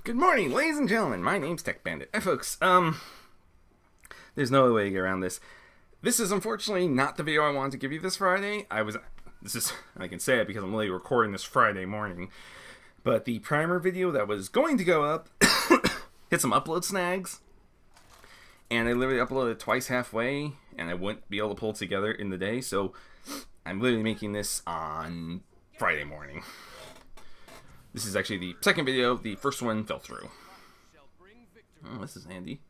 Good morning, ladies and gentlemen. My name's Tech Bandit. Hey, folks. There's no other way to get around this. This is unfortunately not the video I wanted to give you this Friday. I can say it because I'm literally recording this Friday morning. But the primer video that was going to go up hit some upload snags. And I literally uploaded it twice halfway, and I wouldn't be able to pull it together in the day. So I'm literally making this on Friday morning. This is actually the second video. The first one fell through. Oh, this is handy.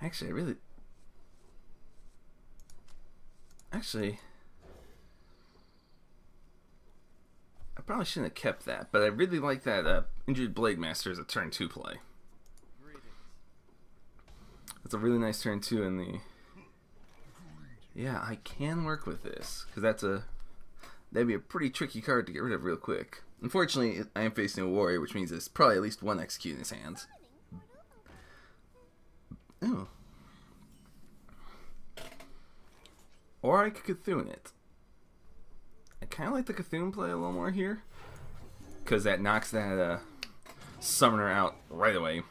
Actually, I probably shouldn't have kept that, but I really like that Injured Blade Master as a turn 2 play. That's a really nice turn 2 in the... Yeah, I can work with this, because that'd be a pretty tricky card to get rid of real quick. Unfortunately, I am facing a warrior, which means there's probably at least one execute in his hands. Oh. Or I could Cthulhu it. I kind of like the Cthulhu play a little more here, because that knocks that summoner out right away.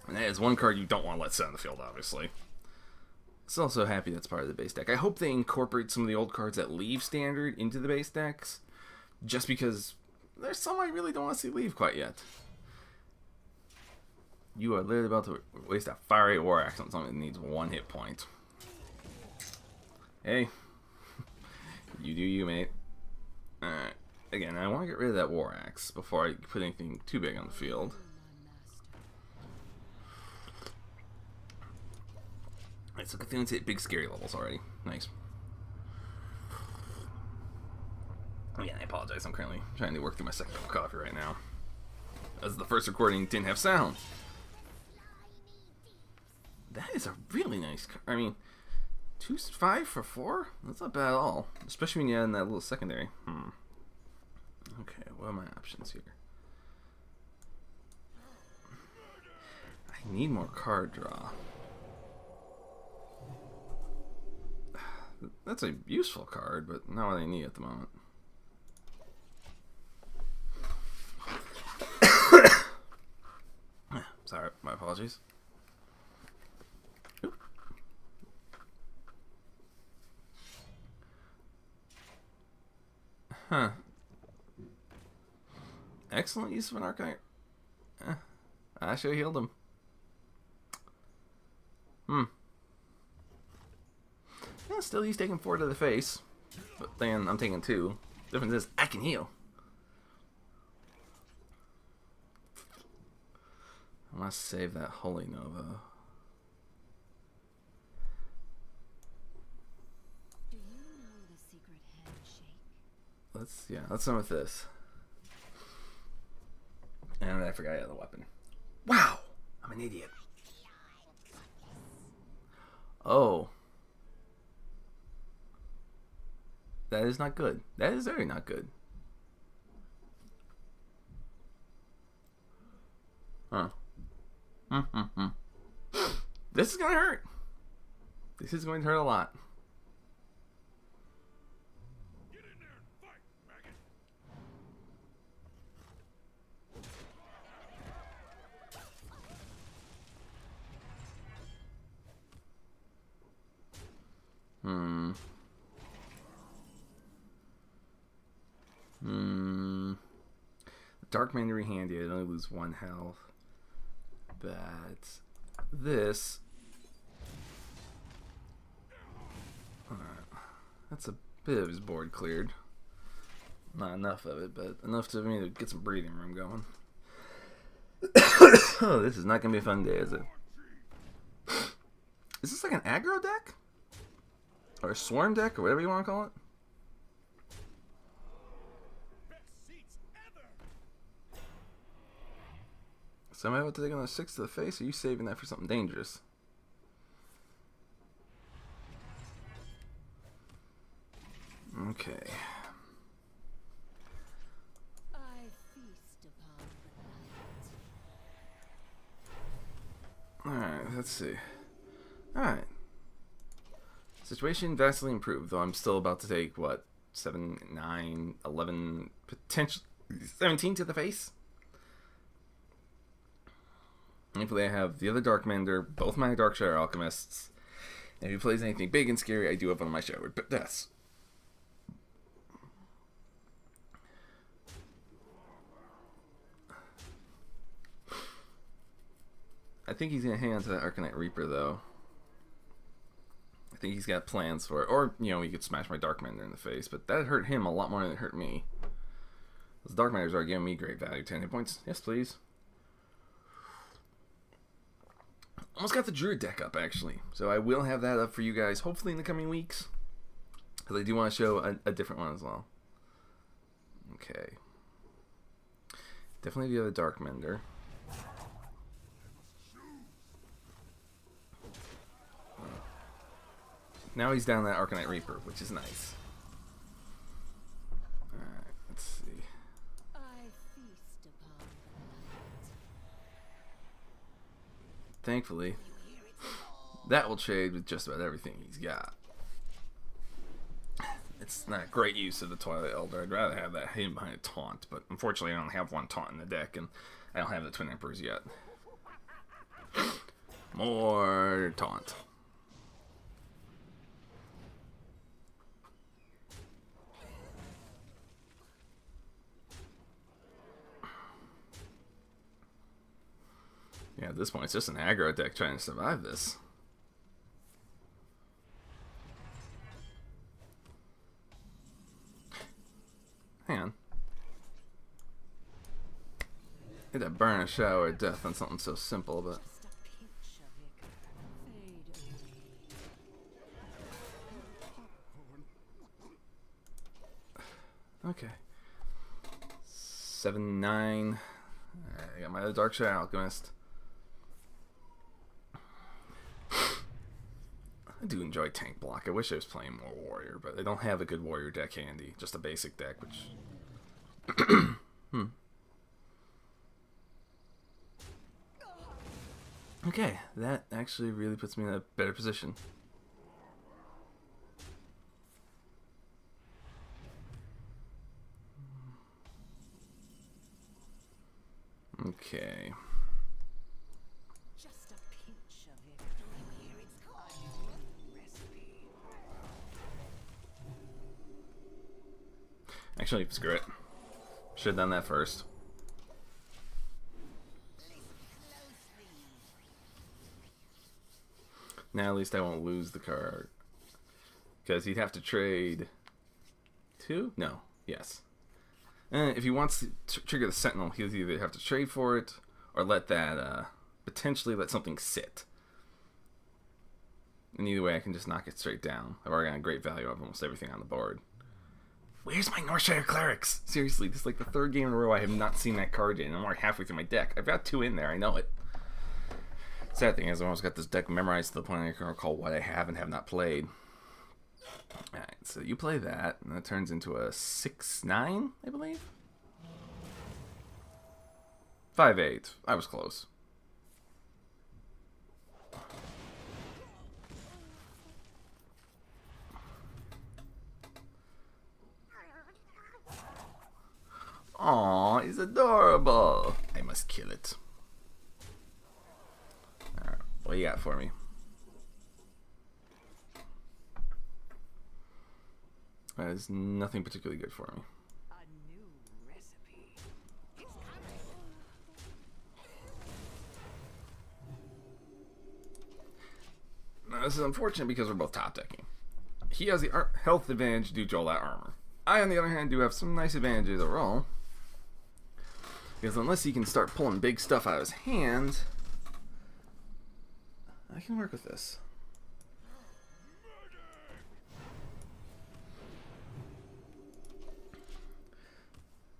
And that is one card you don't want to let sit on the field, obviously. I'm also happy that's part of the base deck. I hope they incorporate some of the old cards that leave standard into the base decks, just because there's some I really don't want to see leave quite yet. You are literally about to waste a Fire 8 War Axe on something that needs 1 hit point. Hey, you do you, mate. Alright, again, I want to get rid of that War Axe before I put anything too big on the field. Alright, so Cthulhu's hit big scary levels already. Nice. Again, I apologize. I'm currently trying to work through my second cup of coffee right now, as the first recording didn't have sound. That is a really nice card. I mean, 5 for 4? That's not bad at all. Especially when you add in that little secondary. Okay, what are my options here? I need more card draw. That's a useful card, but not what I need at the moment. Sorry, my apologies. Oop. Huh. Excellent use of an Archite. I should have healed him. Yeah, still he's taking 4 to the face, but then I'm taking 2. Difference is I can heal. I must save that Holy Nova. Do you know the secret handshake? Let's start with this. And I forgot I had the weapon. Wow, I'm an idiot. Oh. That is not good. That is very not good. Huh. This is going to hurt. This is going to hurt a lot. Get in there and fight, maggot. Dark Mandarin handy. I only lose 1 health. But this. Alright. That's a bit of his board cleared. Not enough of it, but enough to me to get some breathing room going. Oh, this is not going to be a fun day, is it? Is this like an aggro deck? Or a swarm deck, or whatever you want to call it? So am I about to take on a 6 to the face, or are you saving that for something dangerous? Okay. I feast upon the night. Alright, let's see. Alright. Situation vastly improved, though I'm still about to take, what, 7, 9, 11, potentially 17 to the face. Thankfully, I have the other Dark Mender, both my Darkshire Alchemists. And if he plays anything big and scary, I do have one of my Showered Deaths. I think he's going to hang on to that Arcanite Reaper, though. I think he's got plans for it. Or, you know, he could smash my Dark Mender in the face. But that hurt him a lot more than it hurt me. Those Dark Menders are giving me great value. 10 hit points. Yes, please. Almost got the Druid deck up, actually. So I will have that up for you guys, hopefully in the coming weeks. Because I do want to show a different one as well. Okay. Definitely the other Dark Mender. Now he's down that Arcanite Reaper, which is nice. Alright, let's see. I feast upon the light. Thankfully, that will trade with just about everything he's got. It's not great use of the Twilight Elder. I'd rather have that hidden behind a taunt, but unfortunately I don't have one taunt in the deck, and I don't have the Twin Emperors yet. More taunt. Yeah, at this point, it's just an aggro deck trying to survive this. Hang on. Hit that burn a shower of death on something so simple, but... Just a pinch of it. Fade away. Okay. 7, 9. Alright, I got my other Darkshire Alchemist. I do enjoy tank block. I wish I was playing more warrior, but I don't have a good warrior deck handy. Just a basic deck, which... Okay, that actually really puts me in a better position. Okay. Just a pinch of it. Here it's called. Recipe. Actually, screw it. Should have done that first. Now at least I won't lose the card. Because he'd have to trade 2? No. Yes. If he wants to trigger the Sentinel, he'll either have to trade for it or let that, potentially let something sit. And either way, I can just knock it straight down. I've already got a great value of almost everything on the board. Where's my Northshire Clerics? Seriously, this is like the 3rd game in a row I have not seen that card in. I'm already halfway through my deck. I've got 2 in there, I know it. Sad thing is, I've almost got this deck memorized to the point I can recall what I have and have not played. Alright, so you play that, and that turns into a 6-9, I believe? 5-8. I was close. Aw, he's adorable. I must kill it. Alright, what you got for me? There's nothing particularly good for me. A new recipe. It's coming. Now, this is unfortunate because we're both top decking. He has the health advantage due to all that armor. I, on the other hand, do have some nice advantages overall. Because unless he can start pulling big stuff out of his hand, I can work with this.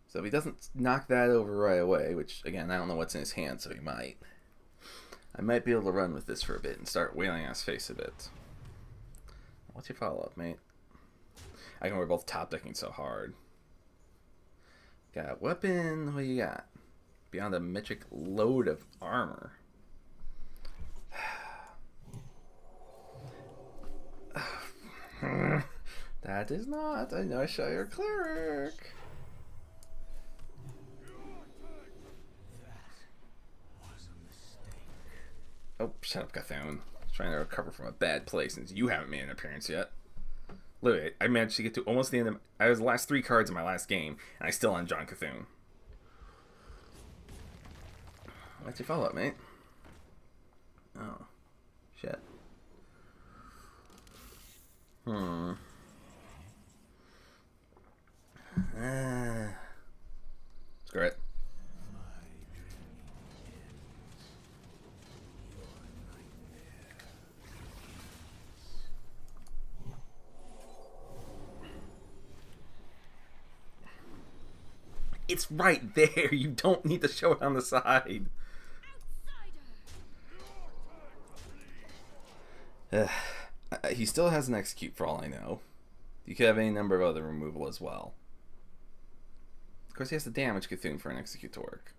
So if he doesn't knock that over right away, which, again, I don't know what's in his hand, so he might. I might be able to run with this for a bit and start wailing on his face a bit. What's your follow-up, mate? I can wear both top decking so hard. Got weapon, what do you got? Beyond a metric load of armor. That is not a Nashire cleric. Oh, shut up, Cthulhu. Trying to recover from a bad play since you haven't made an appearance yet. Literally, I managed to get to almost the end of... I was the last 3 cards in my last game, and I still on John Cthulhu. What's your follow-up, mate? Oh. Shit. Screw it. It's right there. You don't need to show it on the side. He still has an execute for all I know. You could have any number of other removal as well. Of course, he has to damage Cthulhu for an execute to work.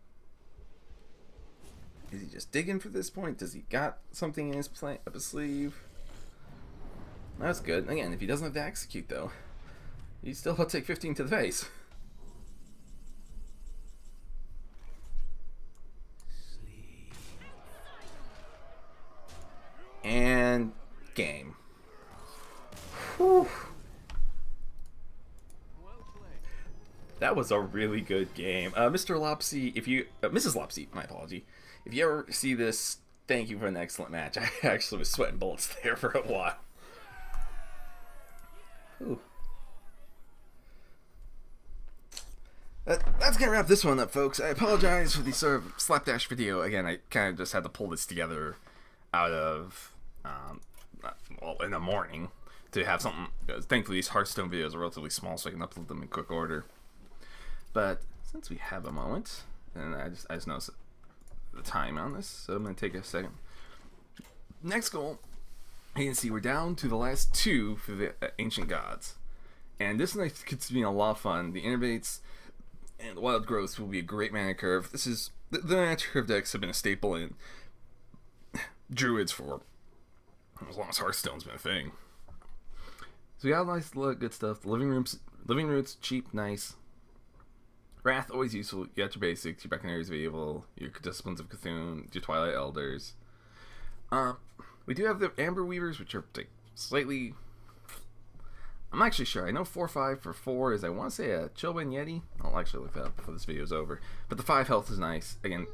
Is he just digging for this point? Does he got something in his up his sleeve? That's good. Again, if he doesn't have to execute, though, he still will take 15 to the face. And game. Whew. That was a really good game. Mr. Lopsy, if you... Mrs. Lopsy, my apology. If you ever see this, thank you for an excellent match. I actually was sweating bullets there for a while. Ooh. That's gonna wrap this one up, folks. I apologize for the sort of slapdash video. Again, I kind of just had to pull this together out of... well, in the morning to have something. Thankfully, these Hearthstone videos are relatively small, so I can upload them in quick order. But since we have a moment, and I just noticed the time on this, so I'm gonna take a second. Next goal, you can see we're down to the last 2 for the Ancient Gods, and this night could be a lot of fun. The Innervates and the Wild Growth will be a great mana curve. This is the mana curve decks have been a staple in Druids for as long as Hearthstone's been a thing. So we got a nice good stuff. The living roots, cheap, nice. Wrath, always useful. You got your basics, your Beckonaries of Evil, your Disciplines of Cthulhu, your Twilight Elders. We do have the Amber Weavers, which are like slightly... I'm not actually sure. I know 4/5 for 4 is, I want to say, a Chilblain Yeti. I'll actually look that up before this video is over. But the 5 health is nice. Again,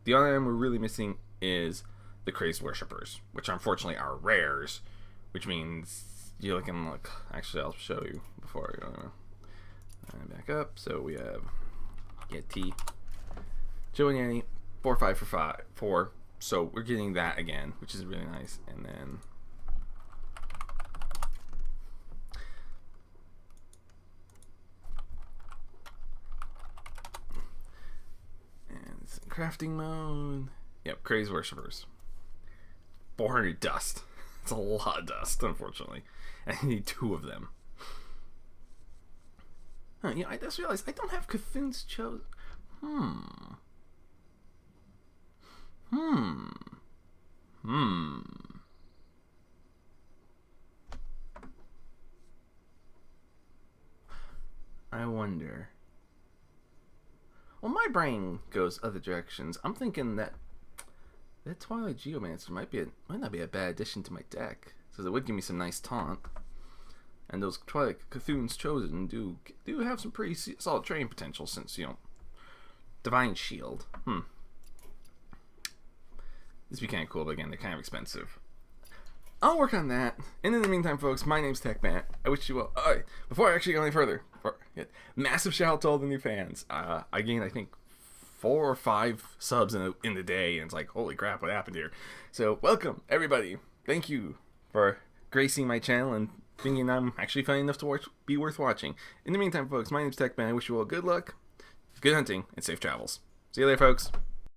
the only item we're really missing is the Crazed Worshippers, which unfortunately are rares, which means you can look. Actually, I'll show you before I go. And back up. So we have Yeti, Chilblain Yeti, 4/5 for 4. So we're getting that again, which is really nice. And then crafting mode. Yep, Crazed Worshippers. 400 dust. It's a lot of dust, unfortunately. And I need 2 of them. Huh, yeah, I just realized I don't have Cthulhu's chosen. I wonder. Well, my brain goes other directions. I'm thinking that Twilight Geomancer might not be a bad addition to my deck, because it would give me some nice taunt. And those Twilight Cthulhu's Chosen do have some pretty solid training potential, since, you know, Divine Shield. This would be kind of cool, but again, they're kind of expensive. I'll work on that. And in the meantime, folks, my name's TechMatt. I wish you well. Before I actually go any further, massive shout out to all the new fans. I gained, I think, 4 or 5 subs in the day, and it's like, holy crap, what happened here? So, welcome, everybody. Thank you for gracing my channel and thinking I'm actually funny enough to be worth watching. In the meantime, folks, my name's TechMatt. I wish you all good luck, good hunting, and safe travels. See you later, folks.